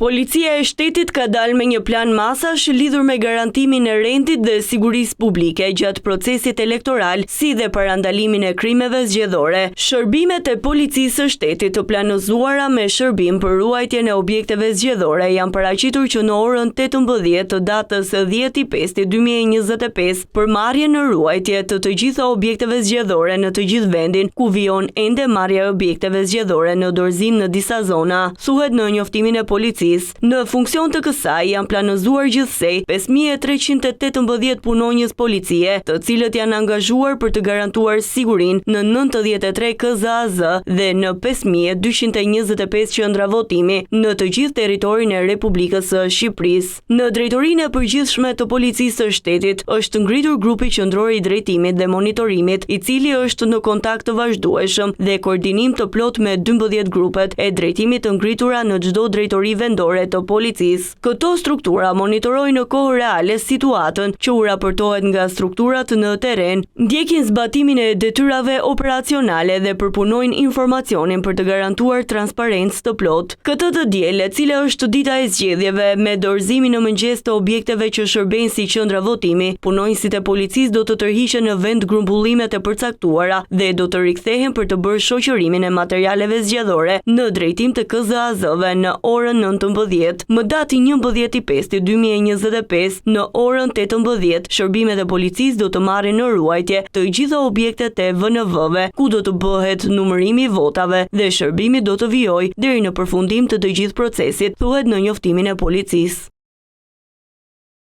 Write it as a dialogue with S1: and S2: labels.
S1: Policia e shtetit ka dalë me një plan masash lidhur me garantimin e rendit dhe sigurisë publike gjatë procesit elektoral, si dhe parandalimin e krimeve zgjedhore. Shërbimet e policisë së shtetit të planozuara me shërbim për ruajtjen e objekteve zgjedhore janë paraqitur që në orën 18 të datës 10/5/2025 për marrjen në ruajtje të gjitha objekteve zgjedhore në të gjithë vendin ku vijon ende marrja e objekteve zgjedhore në dorëzim në disa zona, thuhet në njoftimin e policisë. Në funksion të kësaj janë planozuar gjithsej 5318 punonjës policie, të cilët janë angazhuar për të garantuar sigurinë në 93 KZAZ dhe në 5225 qendra votimi në të gjithë territorin e Republikës së Shqipërisë. Në Drejtorinë e Përgjithshme të Policisë së Shtetit është ngritur grupi qendror i drejtimit dhe monitorimit, i cili është në kontakt të vazhdueshëm dhe koordinim të plot me 12 grupet e drejtimit të ngritura në çdo drejtori vendore të policisë. Këto struktura monitorojnë në kohë reale situatën që u raportohet nga strukturat në terren, ndjekin zbatimin e detyrave operacionale dhe përpunojnë informacionin për të garantuar transparencë të plot. Këtë të diel, e cila është dita e zgjedhjeve me dorëzimin në mëngjes të objekteve që shërbejnë si qendra votimi, punonjësit e policisë do të tërhiqen në vend grumbullimet e përcaktuara dhe do të rikthehen për të bërë shoqërimin e materialeve zgjedhore në drejtim të KZAZ-ve në orën 19, më dati 11/5/2025 në orën 18, shërbimet e policisë do të marrin në ruajtje të gjitha objektet e VNV-ve, ku do të bëhet numërimi i votave dhe shërbimi do të vijojë deri në përfundim të gjithë procesit, thuhet në njoftimin e policisë.